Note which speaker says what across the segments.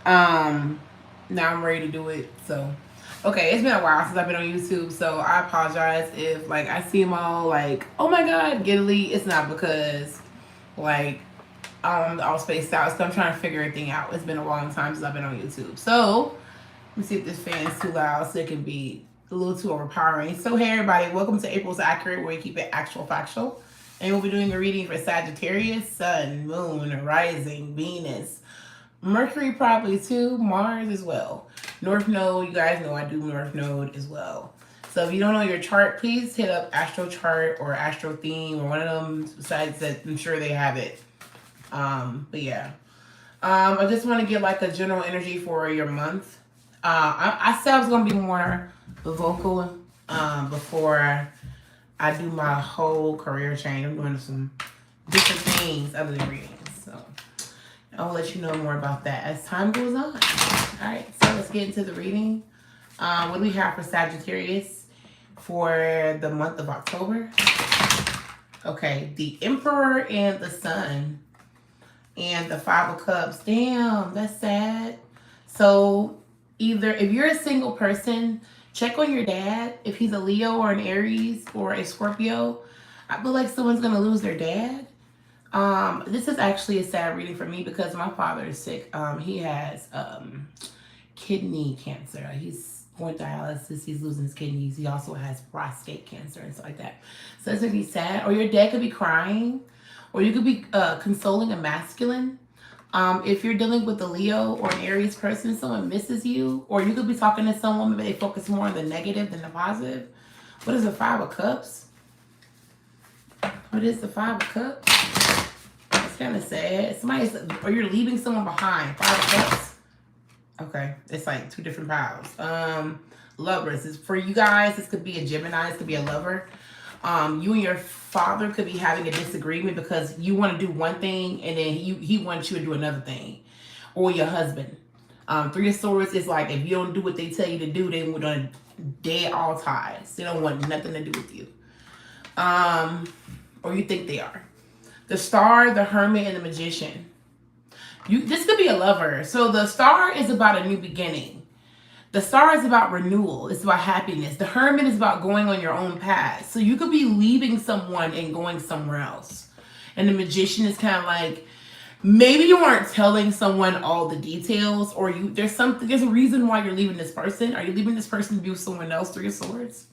Speaker 1: Now I'm ready to do it. So, okay, it's been a while since I've been on YouTube, so I apologize if like I see them all like, oh my god, giddily. It's not because like I was spaced out, so I'm trying to figure everything out. It's been a long time since I've been on YouTube, so let me see if this fan is too loud so it can be a little too overpowering. So hey everybody, welcome to April's Accurate, where we keep it actual factual. And we'll be doing a reading for Sagittarius, Sun, Moon, Rising, Venus, Mercury probably too, Mars as well. North Node, you guys know I do North Node as well. So if you don't know your chart, please hit up Astro Chart or Astro Theme or one of them. Besides that, I'm sure they have it. But yeah, I just want to get like a general energy for your month. I said I was gonna be more vocal before I do my whole career change. I'm doing some different things other than readings. So I'll let you know more about that as time goes on. All right, so let's get into the reading. What do we have for Sagittarius for the month of October? Okay, the Emperor and the Sun and the Five of Cups. Damn, that's sad. So either if you're a single person, check on your dad. If he's a Leo or an Aries or a Scorpio, I feel like someone's gonna lose their dad. This is actually a sad reading for me because my father is sick. He has kidney cancer. He's going dialysis. He's losing his kidneys. He also has prostate cancer and stuff like that. So it's gonna be sad. Or your dad could be crying, or you could be consoling a masculine. If you're dealing with a Leo or an Aries person, someone misses you, or you could be talking to someone, but they focus more on the negative than the positive. What is the Five of Cups? What is the Five of Cups? It's kind of sad. Or you're leaving someone behind. Five of Cups. Okay, it's like two different piles. Lovers. Is for you guys. This could be a Gemini. This could be a lover. You and your father could be having a disagreement because you want to do one thing and then he wants you to do another thing, or your husband. Three of Swords is like if you don't do what they tell you to do, they would dead all ties. They don't want nothing to do with you. Or you think they are. The Star, the Hermit, and the Magician. This could be a lover. So the Star is about a new beginning. The Star is about renewal. It's about happiness. The Hermit is about going on your own path. So you could be leaving someone and going somewhere else. And the Magician is kind of like, maybe you aren't telling someone all the details, or there's a reason why you're leaving this person. Are you leaving this person to be with someone else? Three of Swords.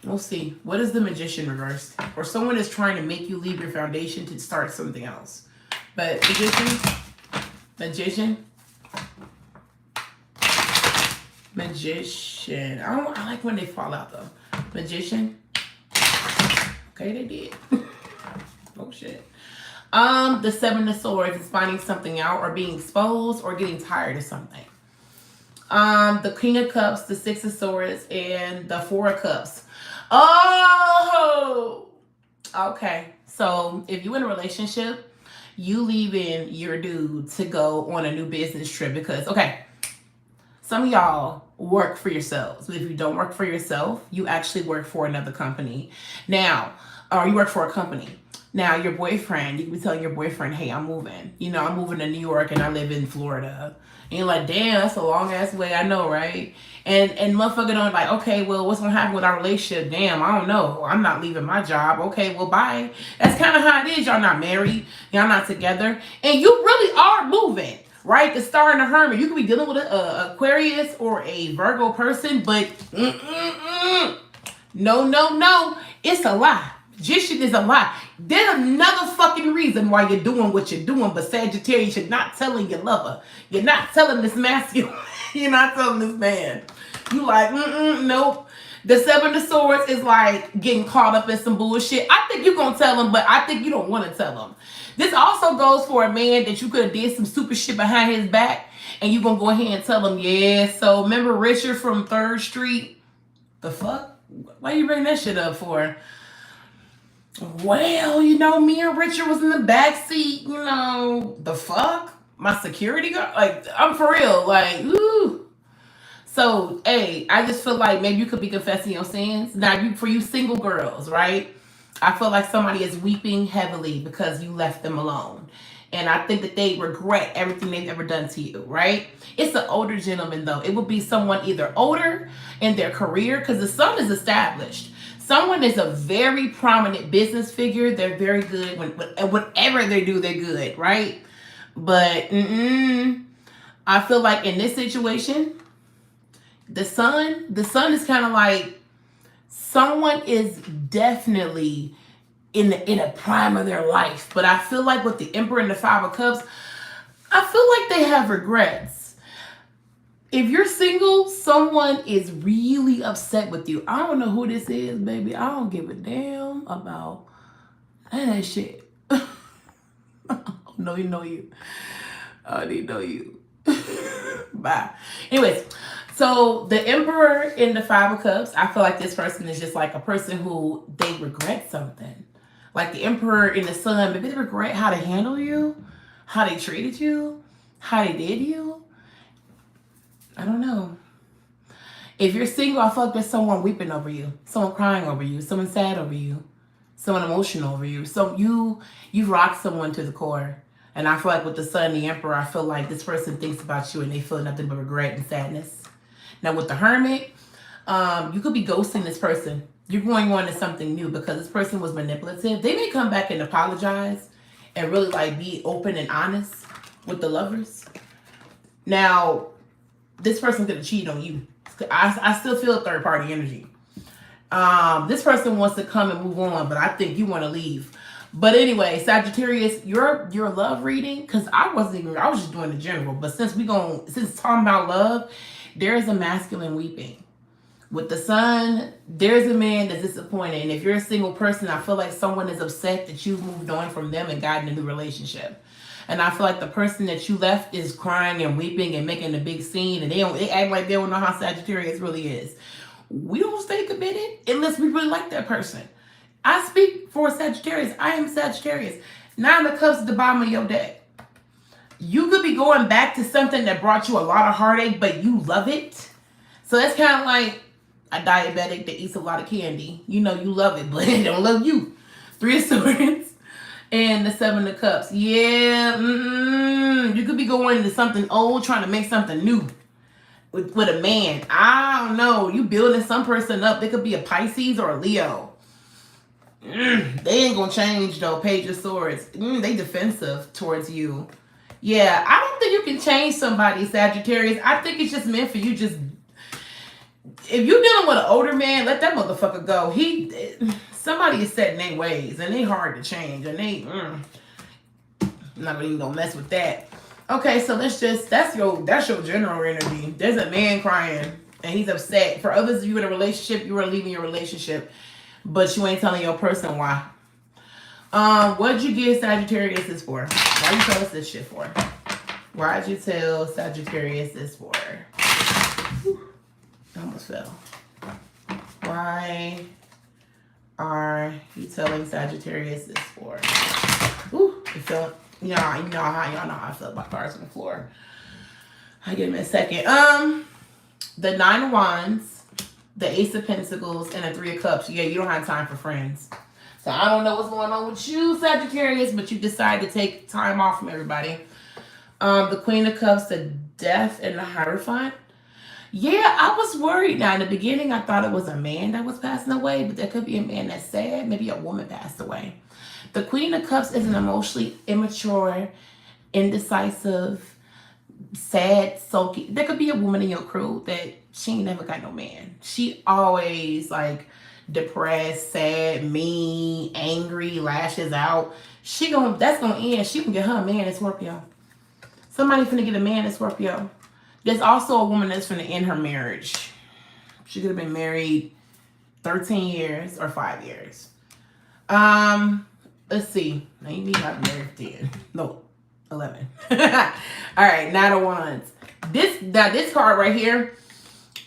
Speaker 1: We'll see. What is the Magician reversed? Or someone is trying to make you leave your foundation to start something else. But Magician. I like when they fall out though. Magician. Okay, they did. Oh shit. The Seven of Swords is finding something out, or being exposed, or getting tired of something. The King of Cups, the Six of Swords, and the Four of Cups. Oh, okay. So if you're in a relationship, you leaving your dude to go on a new business trip because, okay, some of y'all work for yourselves. But if you don't work for yourself, you actually work for another company. Now, or you work for a company. Now, your boyfriend, you can be telling your boyfriend, hey, I'm moving. I'm moving to New York and I live in Florida. And you're like, damn, that's a long ass way. I know, right? And motherfucker don't like, okay, well, what's going to happen with our relationship? Damn, I don't know. I'm not leaving my job. Okay, well, bye. That's kind of how it is. Y'all not married. Y'all not together. And you really are moving. Right? The Star and the Hermit. You could be dealing with an Aquarius or a Virgo person, but no. It's a lie. Magician is a lie. There's another fucking reason why you're doing what you're doing, but Sagittarius, you're not telling your lover. You're not telling this masculine. You're not telling this man. You like, nope. The Seven of Swords is like getting caught up in some bullshit. I think you're going to tell him, but I think you don't want to tell him. This also goes for a man that you could have did some stupid shit behind his back, and you're going to go ahead and tell him, yeah, so remember Richard from 3rd Street? The fuck? Why you bring that shit up for? Well, me and Richard was in the back seat, the fuck? My security guard? Like, I'm for real. Like, ooh. So, hey, I just feel like maybe you could be confessing your sins. Now, for you single girls, right? I feel like somebody is weeping heavily because you left them alone. And I think that they regret everything they've ever done to you, right? It's an older gentleman, though. It would be someone either older in their career, because the sun is established. Someone is a very prominent business figure. They're very good. Whatever they do, they're good, right? But I feel like in this situation, the sun is kind of like someone is definitely in a prime of their life. But I feel like with the Emperor and the Five of Cups, I feel like they have regrets. If you're single, someone is really upset with you. I don't know who this is, baby. I don't give a damn about none of that shit. No, you know you. I already know you. Bye. Anyways, so the Emperor in the Five of Cups, I feel like this person is just like a person who they regret something. Like the Emperor in the Sun, maybe they regret how to handle you, how they treated you, how they did you. I don't know. If you're single, I feel like there's someone weeping over you, someone crying over you, someone sad over you, someone emotional over you. So you've rocked someone to the core. And I feel like with the Sun and the Emperor, I feel like this person thinks about you and they feel nothing but regret and sadness. Now with the Hermit, you could be ghosting this person. You're going on to something new because this person was manipulative. They may come back and apologize and really like be open and honest with the lovers. Now, this person's gonna cheat on you. I still feel third party energy. This person wants to come and move on, but I think you want to leave. But anyway, Sagittarius, your love reading, because I was just doing the general, but since talking about love, there is a masculine weeping. With the Sun, there's a man that's disappointed. And if you're a single person, I feel like someone is upset that you've moved on from them and gotten a new relationship. And I feel like the person that you left is crying and weeping and making a big scene, and they act like they don't know how Sagittarius really is. We don't stay committed unless we really like that person. I speak for Sagittarius. I am Sagittarius. Nine of Cups at the bottom of your deck. You could be going back to something that brought you a lot of heartache, but you love it. So that's kind of like a diabetic that eats a lot of candy. You know you love it, but it don't love you. Three of Swords and the Seven of Cups. Yeah, you could be going into something old, trying to make something new with a man. I don't know. You building some person up. They could be a Pisces or a Leo. They ain't gonna change though. Page of Swords. They defensive towards you. Yeah, I don't think you can change somebody, Sagittarius. I think it's just meant for you. Just if you're dealing with an older man, let that motherfucker go. Somebody is set in their ways, and they hard to change, and I'm not even gonna mess with that. Okay, so that's your general energy. There's a man crying, and he's upset. For others of you in a relationship, you are leaving your relationship, but you ain't telling your person why. What'd you give Sagittarius this for? Why you tell us this shit for? Why'd you tell Sagittarius this for? Whew, I almost fell. Why are you telling Sagittarius this for? Ooh, it felt, y'all know how I feel about cards on the floor. I'll give him a second. The Nine of Wands, the Ace of Pentacles, and the Three of Cups. Yeah, you don't have time for friends. So I don't know what's going on with you, Sagittarius, but you decided to take time off from everybody. The Queen of Cups, the Death, and the Hierophant. Yeah, I was worried. Now, in the beginning, I thought it was a man that was passing away, but there could be a man that's sad. Maybe a woman passed away. The Queen of Cups is an emotionally immature, indecisive, sad, sulky. There could be a woman in your crew that she ain't never got no man. She always like depressed, sad, mean, angry, lashes out. That's gonna end. She can get her a man in Scorpio. Somebody finna get a man in Scorpio. There's also a woman that's finna end her marriage. She could have been married 13 years or 5 years. Let's see. Maybe got married 10. No, 11. All right, Nine of Wands. This card right here,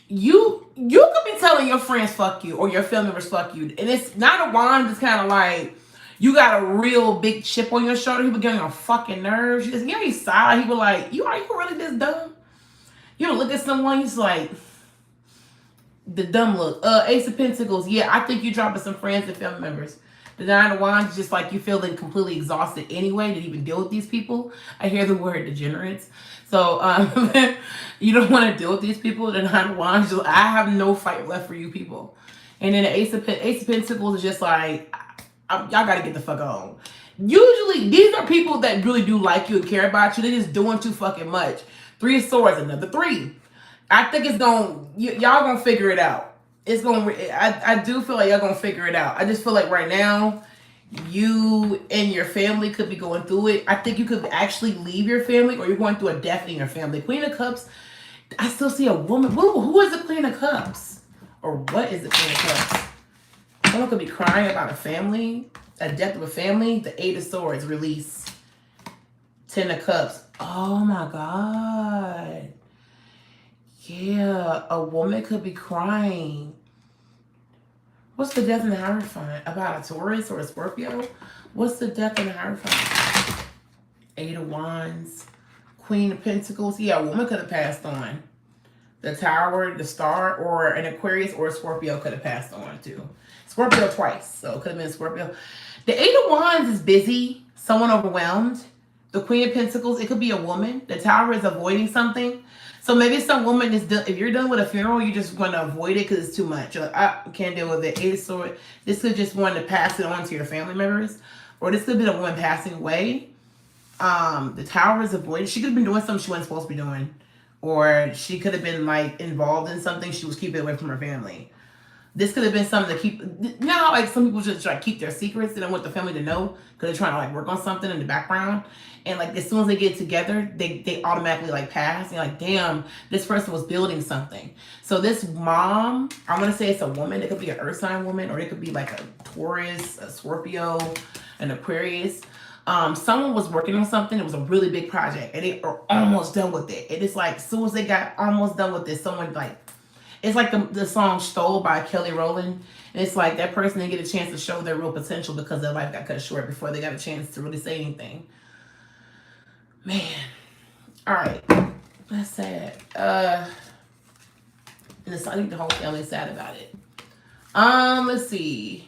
Speaker 1: you could be telling your friends fuck you or your family members fuck you. And it's Nine of Wands is kind of like you got a real big chip on your shoulder. He was getting on fucking nerves. You just give me side. He was like, you really this dumb? You don't look at someone, he's like, the dumb look. Ace of Pentacles. Yeah, I think you dropping some friends and family members. The Nine of Wands is just like you feeling completely exhausted anyway to even deal with these people. I hear the word degenerates. So you don't want to deal with these people. The Nine of Wands, I have no fight left for you people. And then the Ace of Pentacles is just like, y'all got to get the fuck on. Usually, these are people that really do like you and care about you. They're just doing too fucking much. Three of Swords, another 3. I think it's y'all gonna figure it out. It's going I do feel like y'all gonna figure it out. I just feel like right now, you and your family could be going through it. I think you could actually leave your family, or you're going through a death in your family. Queen of Cups, I still see a woman. Who is the Queen of Cups? Or what is the Queen of Cups? Someone could be crying about a family, a death of a family. The 8 of Swords, release. 10 of Cups. Oh my God. Yeah, a woman could be crying. What's the death in the Hierophant? About a Taurus or a Scorpio? What's the death in the Hierophant? 8 of Wands. Queen of Pentacles. Yeah, a woman could have passed on. The Tower, the Star, or an Aquarius or a Scorpio could have passed on too. Scorpio twice, so it could have been Scorpio. The 8 of Wands is busy. Someone overwhelmed. The Queen of Pentacles, it could be a woman. The Tower is avoiding something. So maybe some woman is done. If you're done with a funeral, you just want to avoid it because it's too much. You're like, I can't deal with it. 8 of Swords. This could just want to pass it on to your family members. Or this could be a woman passing away. The Tower is avoided. She could have been doing something she wasn't supposed to be doing. Or she could have been like involved in something she was keeping away from her family. This could have been something to keep. You know how like some people just try to keep their secrets. They don't want the family to know because they're trying to like work on something in the background. And like as soon as they get together, they automatically like pass. You're like, damn, this person was building something. So this mom, I'm gonna say it's a woman. It could be an Earth sign woman, or it could be like a Taurus, a Scorpio, an Aquarius. Someone was working on something. It was a really big project, and they are almost done with it. And it's like as soon as they got almost done with this, someone like. It's like the song Stole by Kelly Rowland. And it's like that person didn't get a chance to show their real potential because their life got cut short before they got a chance to really say anything. Man. All right. That's sad. And it's, I think the whole family's sad about it. Let's see.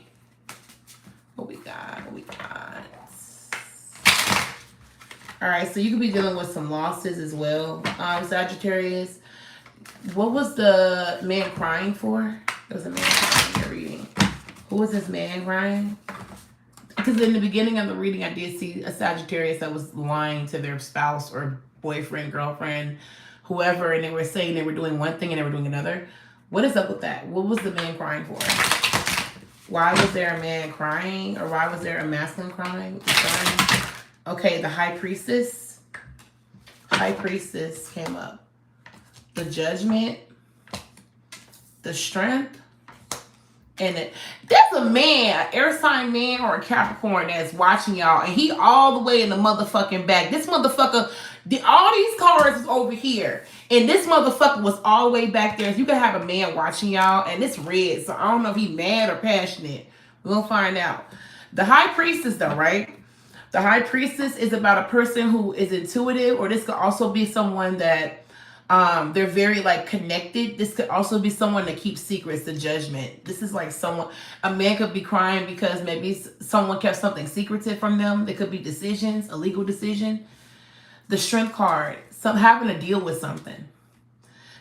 Speaker 1: What we got? All right. So you could be dealing with some losses as well. Sagittarius. What was the man crying for? There was a man crying in your reading. Who was this man crying? Because in the beginning of the reading, I did see a Sagittarius that was lying to their spouse or boyfriend, girlfriend, whoever, and they were saying they were doing one thing and they were doing another. What is up with that? What was the man crying for? Why was there a man crying? Or why was there a masculine crying? Okay, the High Priestess. High Priestess came up. The Judgment, the Strength, and there's a man, an air sign man or a Capricorn that's watching y'all, and he all the way in the motherfucking back. This motherfucker, all these cards is over here, and this motherfucker was all the way back there. So you can have a man watching y'all, and it's red, so I don't know if he's mad or passionate. We'll find out. The High Priestess, though, right? The High Priestess is about a person who is intuitive, or this could also be someone that they're very like connected. This could also be someone that keeps secrets. The Judgment. This is like someone, a man could be crying because maybe someone kept something secretive from them. There could be decisions, a legal decision. The Strength card, having to deal with something.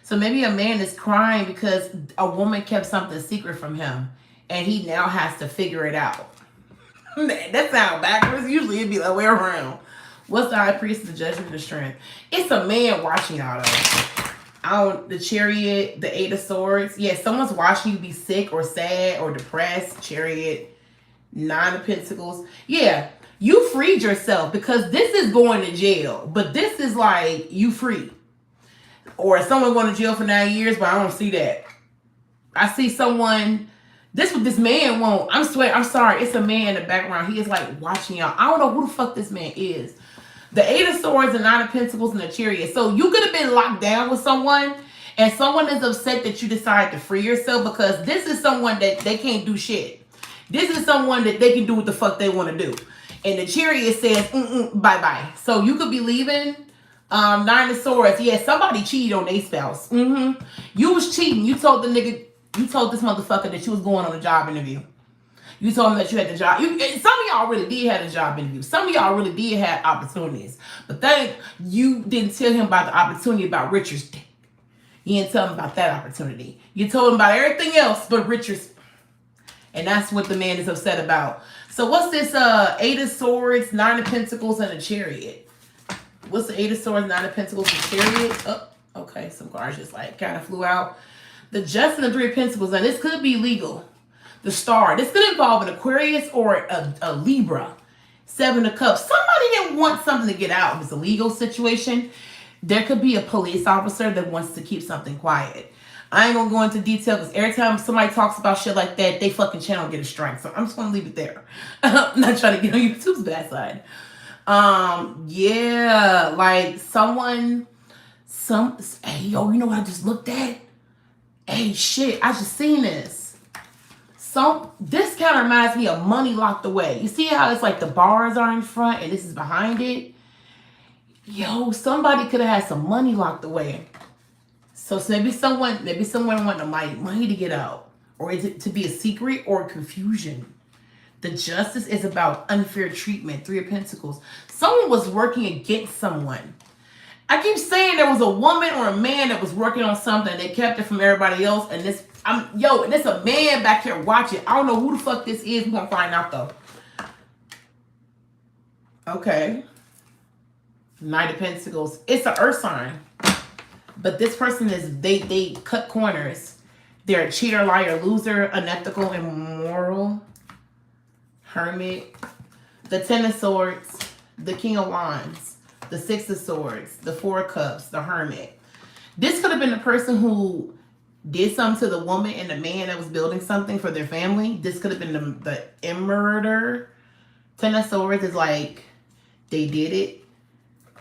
Speaker 1: So maybe a man is crying because a woman kept something secret from him and he now has to figure it out. Man, that sounds backwards. Usually it'd be the other way around. What's the High Priest, the Judgment, the Strength? It's a man watching y'all though. The Chariot, the 8 of Swords. Yeah, someone's watching you be sick or sad or depressed. Chariot, 9 of Pentacles. Yeah, you freed yourself because this is going to jail. But this is like you free. Or someone going to jail for 9 years, but I don't see that. I see someone, this what this man won't. I'm sorry, it's a man in the background. He is like watching y'all. I don't know who the fuck this man is. The 8 of Swords, the 9 of Pentacles, and the Chariot. So you could have been locked down with someone, and someone is upset that you decided to free yourself because this is someone that they can't do shit. This is someone that they can do what the fuck they want to do. And the Chariot says, bye-bye. So you could be leaving. 9 of Swords. Yeah, somebody cheated on their spouse. You was cheating. You told this motherfucker that you was going on a job interview. You told him that you had the job. Some of y'all really did have a job interview. Some of y'all really did have opportunities. But you didn't tell him about the opportunity about Richard's dick. You didn't tell him about that opportunity. You told him about everything else but Richard's. And that's what the man is upset about. So what's this 8 of Swords, 9 of Pentacles, and a Chariot? What's the 8 of Swords, 9 of Pentacles, and Chariot? Oh, okay, some cards just like kind of flew out. The Just and the 3 of Pentacles, and this could be legal. The Star. This could involve an Aquarius or a Libra. 7 of Cups. Somebody didn't want something to get out. If it's a legal situation, there could be a police officer that wants to keep something quiet. I ain't gonna go into detail because every time somebody talks about shit like that, they fucking channel get a strike. So I'm just gonna leave it there. I'm not trying to get on YouTube's bad side. Yeah, like hey, yo, you know what I just looked at? Hey, shit, I just seen this. This kind of reminds me of Money Locked Away. You see how it's like the bars are in front and this is behind it? Yo, somebody could have had some money locked away. So maybe someone wanted money to get out, or is it to be a secret or confusion? The Justice is about unfair treatment. 3 of Pentacles. Someone was working against someone. I keep saying there was a woman or a man that was working on something. They kept it from everybody else, and and there's a man back here watching. I don't know who the fuck this is. We're gonna find out though. Okay. 9 of Pentacles. It's an earth sign. But this person they cut corners. They're a cheater, liar, loser, unethical, immoral, hermit. The 10 of Swords, the King of Wands, the 6 of Swords, the 4 of Cups, the hermit. This could have been the person who did something to the woman and the man that was building something for their family. This could have been the murder. 10 of Swords is like they did it.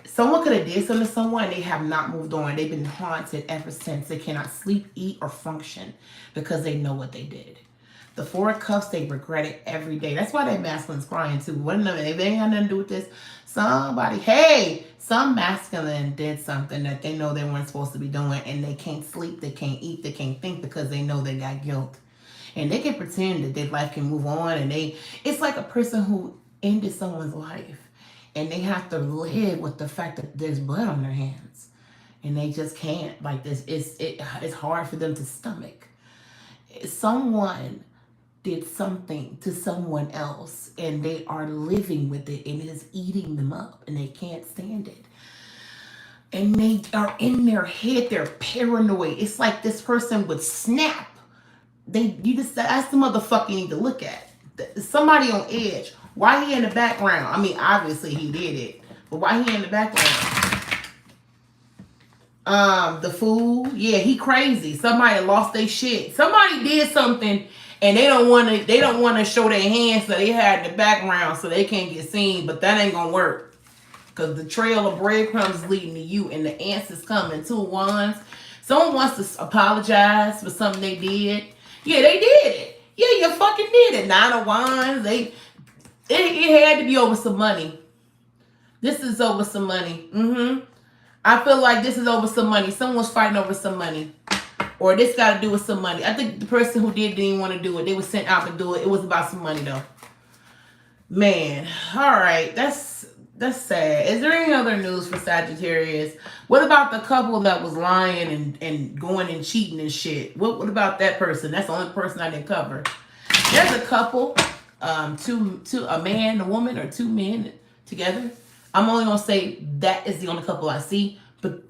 Speaker 1: Someone could have did something to someone. They have not moved on. They've been haunted ever since. They cannot sleep, eat, or function because they know what they did. The 4 of Cups, they regret it every day. That's why that masculine's crying too. They ain't got nothing to do with this. Some masculine did something that they know they weren't supposed to be doing, and they can't sleep, they can't eat, they can't think because they know they got guilt. And they can pretend that their life can move on, and it's like a person who ended someone's life. And they have to live with the fact that there's blood on their hands. And they just can't. Like this, it's hard for them to stomach. Someone did something to someone else and they are living with it and it is eating them up and they can't stand it. And they are in their head, they're paranoid. It's like this person would snap. That's the motherfucker you need to look at. Somebody on edge. Why he in the background? I mean, obviously he did it, but why he in the background? The fool, yeah, he crazy. Somebody lost their shit. Somebody did something, and they don't want to show their hands, so they had in the background, so they can't get seen. But that ain't gonna work, cause the trail of breadcrumbs is leading to you, and the answer's coming. 2 of Wands. Someone wants to apologize for something they did. Yeah, they did it. Yeah, you fucking did it. 9 of Wands. It had to be over some money. This is over some money. I feel like this is over some money. Someone's fighting over some money. Or this got to do with some money. I think the person who didn't even want to do it. They were sent out to do it. It was about some money though. Man. All right. That's sad. Is there any other news for Sagittarius? What about the couple that was lying and going and cheating and shit? What about that person? That's the only person I didn't cover. There's a couple. A man, a woman, or 2 men together. I'm only gonna say that is the only couple I see, but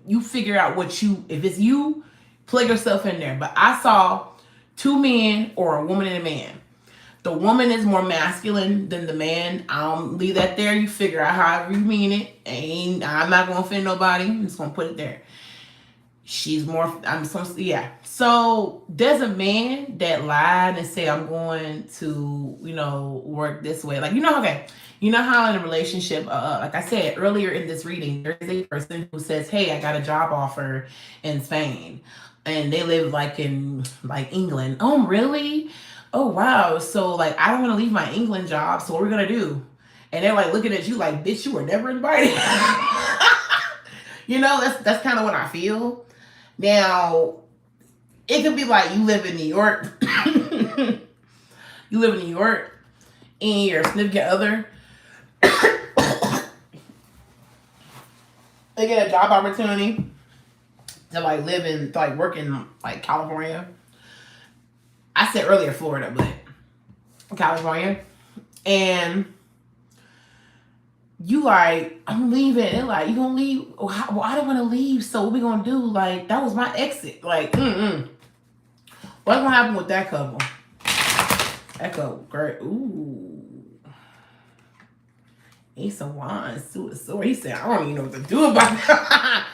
Speaker 1: you figure out if it's you, play yourself in there. But I saw 2 men or a woman and a man. The woman is more masculine than the man. I'll leave that there. You figure out however you mean it. I'm not gonna offend nobody. I'm just gonna put it there. She's more, So there's a man that lied and said, I'm going to, work this way. Like, okay. You know how in a relationship, like I said earlier in this reading, there's a person who says, hey, I got a job offer in Spain. And they live in England. Oh, really? Oh, wow. So I don't want to leave my England job. So what are we going to do? And they're looking at you like, bitch, you were never invited. That's kind of what I feel. Now, it could be like you live in New York. you live in New York and your significant other they get a job opportunity to like live in like work in like California. I said earlier Florida, but California. And you like, I'm leaving. And like, you gonna leave? Well, I don't want to leave. So what we gonna do? Like, that was my exit. Like, What's gonna happen with that couple? That couple, great. Ooh. Ace of Wands, Sword. He said, I don't even know what to do about that.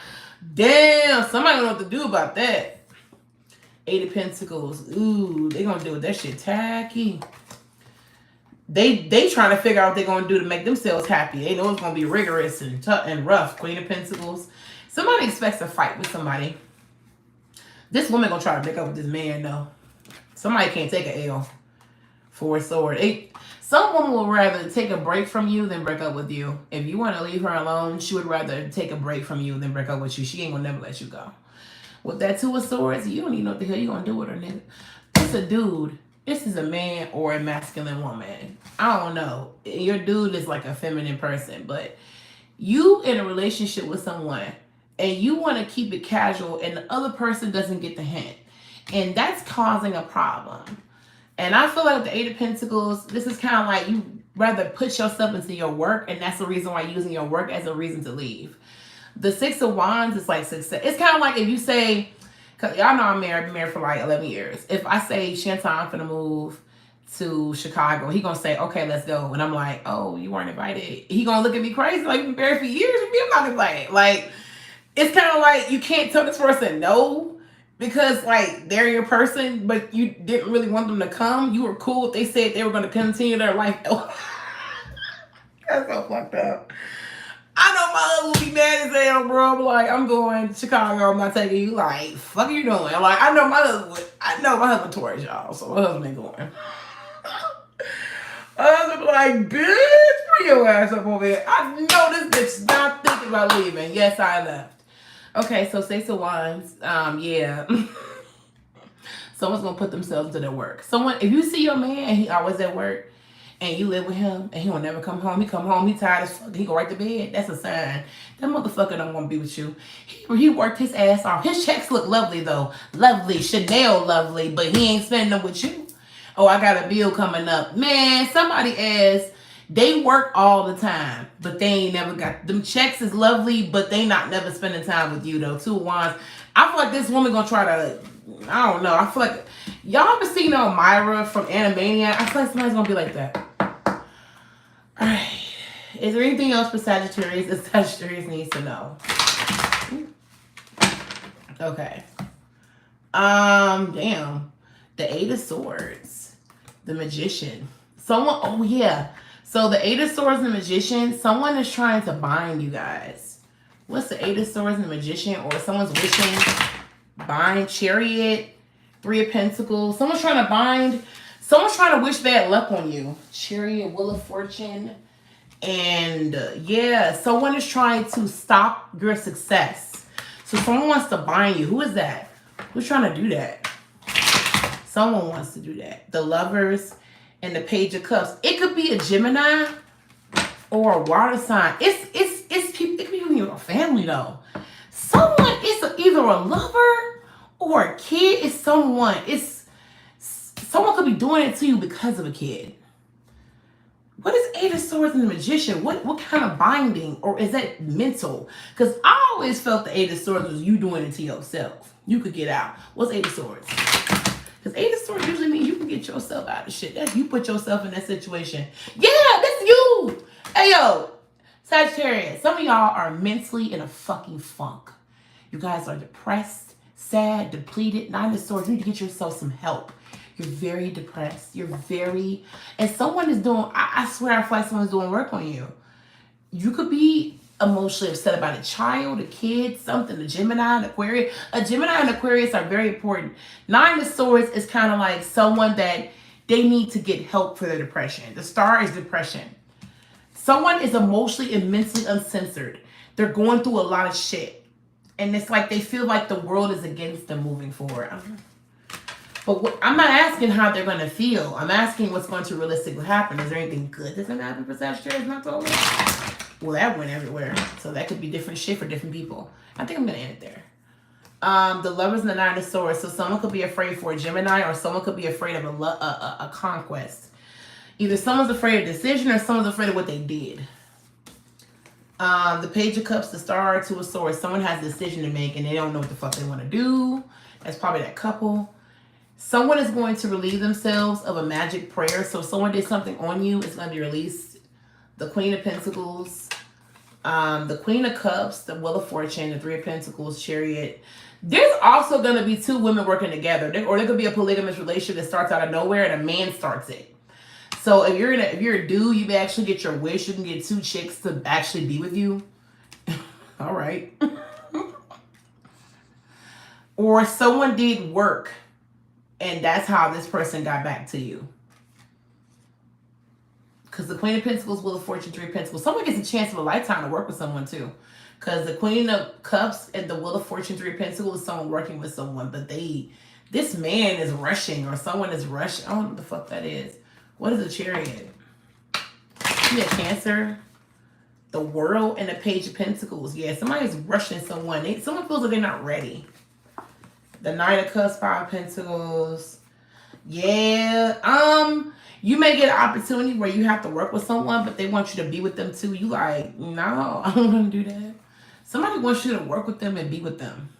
Speaker 1: Damn, somebody don't know what to do about that. Eight of Pentacles. Ooh, they gonna do with that shit tacky. They trying to figure out what they're gonna do to make themselves happy. They know it's gonna be rigorous and tough and rough. Queen of Pentacles. Somebody expects a fight with somebody. This woman gonna try to break up with this man though. Somebody can't take an L for a sword. Some woman will rather take a break from you than break up with you. If you want to leave her alone, she would rather take a break from you than break up with you. She ain't gonna never let you go. With that Two of Swords, you don't even know what the hell you gonna do with her, nigga. It's a dude. This is a man or a masculine woman. I don't know. Your dude is like a feminine person, but you in a relationship with someone and you want to keep it casual and the other person doesn't get the hint. And that's causing a problem. And I feel like with the Eight of Pentacles, this is kind of like you rather put yourself into your work, and that's the reason why you're using your work as a reason to leave. The Six of Wands is like success. It's kind of like if you say, cause y'all know I'm married for like 11 years. If I say, Shantan, I'm finna move to Chicago, he gonna say, okay, let's go. And I'm like, oh, you weren't invited. He gonna look at me crazy, like, you've been married for years with me, I'm not invited. Like, it's kind of like you can't tell this person no, because like they're your person, but you didn't really want them to come. You were cool if they said they were gonna continue their life. That's so fucked up. I know my husband will be mad as hell, bro. I'm like, I'm going to Chicago. I'm not taking you. Like, fuck you doing? Like, I know my husband Taurus, y'all. So my husband ain't going. My husband be like, bitch, bring your ass up over here. I know this bitch not thinking about leaving. Yes, I left. Okay, so Six of Wands. Yeah. Someone's gonna put themselves into their work. If you see your man and he always at work, and you live with him, and he will never come home. He come home, he tired as fuck. He go right to bed. That's a sign. That motherfucker don't want to be with you. He worked his ass off. His checks look lovely, though. Lovely. Chanel lovely. But he ain't spending them with you. Oh, I got a bill coming up. Man, somebody asked, they work all the time, but they ain't never got... Them checks is lovely, but they not never spending time with you, though. Two of Wands. I feel like this woman gonna try to... I don't know. I feel like... Y'all ever seen Myra from Animaniacs? I feel like somebody's gonna be like that. Alright. Is there anything else for Sagittarius that Sagittarius needs to know? Okay. Damn. The Eight of Swords. The Magician. Someone, oh yeah. So the Eight of Swords and the Magician, someone is trying to bind you guys. What's the Eight of Swords and the Magician? Or someone's wishing, bind, Chariot, Three of Pentacles. Someone's trying to bind. Someone's trying to wish bad luck on you. Chariot, Wheel of Fortune. And yeah, someone is trying to stop your success. So someone wants to bind you. Who is that? Who's trying to do that? Someone wants to do that. The Lovers and the Page of Cups. It could be a Gemini or a water sign. It's people. It could be in your family though. Someone is either a lover or a kid. It's someone. Someone could be doing it to you because of a kid. What is Eight of Swords and the Magician? What kind of binding? Or is that mental? Because I always felt the Eight of Swords was you doing it to yourself. You could get out. What's Eight of Swords? Because Eight of Swords usually means you can get yourself out of shit. That's you put yourself in that situation. Yeah, that's you. Hey, yo, Sagittarius. Some of y'all are mentally in a fucking funk. You guys are depressed, sad, depleted. Nine of Swords. You need to get yourself some help. You're very depressed. And someone is doing, I swear I feel like someone's doing work on you. You could be emotionally upset about a child, a kid, something, a Gemini, an Aquarius. A Gemini and Aquarius are very important. Nine of Swords is kind of like someone that they need to get help for their depression. The Star is depression. Someone is emotionally and mentally uncensored. They're going through a lot of shit. And it's like they feel like the world is against them moving forward. But I'm not asking how they're going to feel. I'm asking what's going to realistically happen. Is there anything good that's going to happen for Sagittarius in October? Well, that went everywhere. So that could be different shit for different people. I think I'm going to end it there. The Lovers and the Nine of Swords. So someone could be afraid for a Gemini, or someone could be afraid of a conquest. Either someone's afraid of decision, or someone's afraid of what they did. The Page of Cups, the Star, Two of Swords. Someone has a decision to make and they don't know what the fuck they want to do. That's probably that couple. Someone is going to relieve themselves of a magic prayer. So if someone did something on you, it's going to be released. The Queen of Pentacles, the Queen of Cups, the Wheel of Fortune, the Three of Pentacles, Chariot. There's also going to be two women working together. Or there could be a polygamous relationship that starts out of nowhere and a man starts it. So if you're a dude, you may actually get your wish. You can get two chicks to actually be with you. All right. Or someone did work, and that's how this person got back to you. Because the Queen of Pentacles, Wheel of Fortune, Three of Pentacles. Someone gets a chance of a lifetime to work with someone too. Because the Queen of Cups and the Wheel of Fortune, Three of Pentacles is someone working with someone. But this man is rushing, or someone is rushing. I don't know what the fuck that is. What is a Chariot? Yeah, Cancer, the World, and the Page of Pentacles. Yeah, somebody's rushing someone. Someone feels like they're not ready. The Knight of Cups, Five of Pentacles. Yeah. You may get an opportunity where you have to work with someone, but they want you to be with them too. You like, no, I don't want to do that. Somebody wants you to work with them and be with them.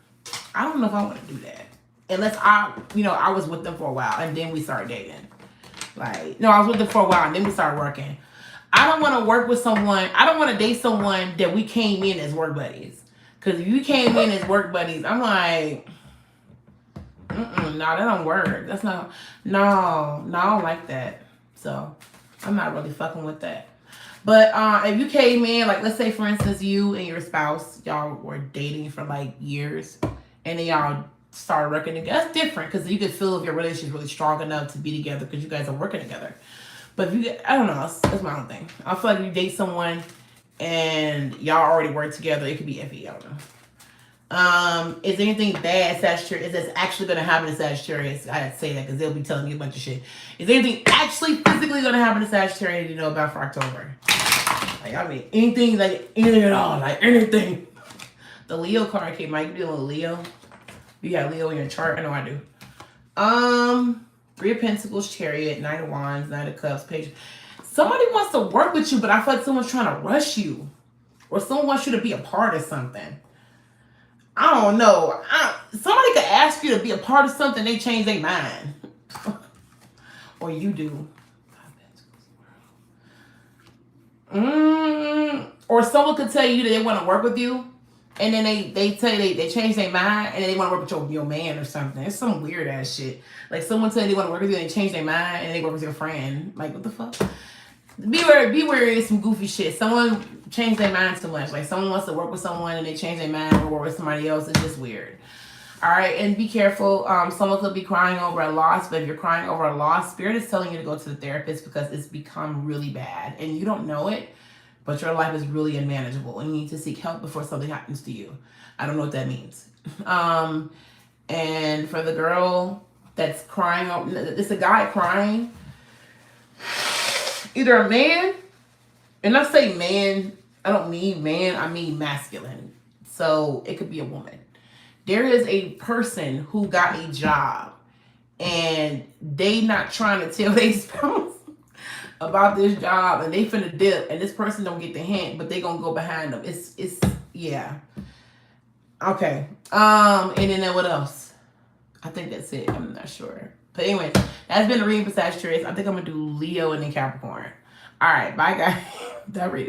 Speaker 1: I don't know if I want to do that. Unless I was with them for a while and then we started dating. Like, no, I was with them for a while and then we started working. I don't want to work with someone. I don't want to date someone that we came in as work buddies. Because if you came in as work buddies, I'm like, no, that don't work. That's not, no, I don't like that. So I'm not really fucking with that. But if you came in, like, let's say, for instance, you and your spouse, y'all were dating for like years, and then y'all started working together. That's different, because you can feel if your relationship is really strong enough to be together because you guys are working together. But if you, I don't know, that's my own thing. I feel like if you date someone and y'all already work together, it could be iffy. I don't know. Is there anything bad, Sagittarius, that's actually going to happen to Sagittarius? I had to say that because they'll be telling you a bunch of shit. Is there anything actually physically going to happen to Sagittarius you know about for October? Like, I mean, anything at all, like anything. The Leo card came out. You be a little Leo. You got Leo in your chart? I know I do. Three of Pentacles, Chariot, Knight of Wands, Knight of Cups, Page. Somebody wants to work with you, but I feel like someone's trying to rush you. Or someone wants you to be a part of something. I don't know. Somebody could ask you to be a part of something, they change their mind. Or you do. Or someone could tell you that they want to work with you, and then they tell you they change their mind, and then they want to work with your man or something. It's some weird ass shit. Like, someone tell you they want to work with you, and they change their mind, and they work with your friend. Like, what the fuck? Be wary of some goofy shit. Someone changed their mind too much. Like, someone wants to work with someone and they change their mind or work with somebody else. It's just weird. All right, and be careful. Someone could be crying over a loss, but if you're crying over a loss, Spirit is telling you to go to the therapist because it's become really bad and you don't know it, but your life is really unmanageable and you need to seek help before something happens to you. I don't know what that means. And for the girl that's crying, it's a guy crying. Either a man, and I say man, I don't mean man, I mean masculine. So it could be a woman. There is a person who got a job and they not trying to tell their spouse about this job and they finna dip and this person don't get the hint, but they gonna go behind them. It's yeah. Okay. And then what else? I think that's it. I'm not sure. But anyway, that's been the reading for Sagittarius. I think I'm going to do Leo and then Capricorn. All right. Bye, guys. That reading.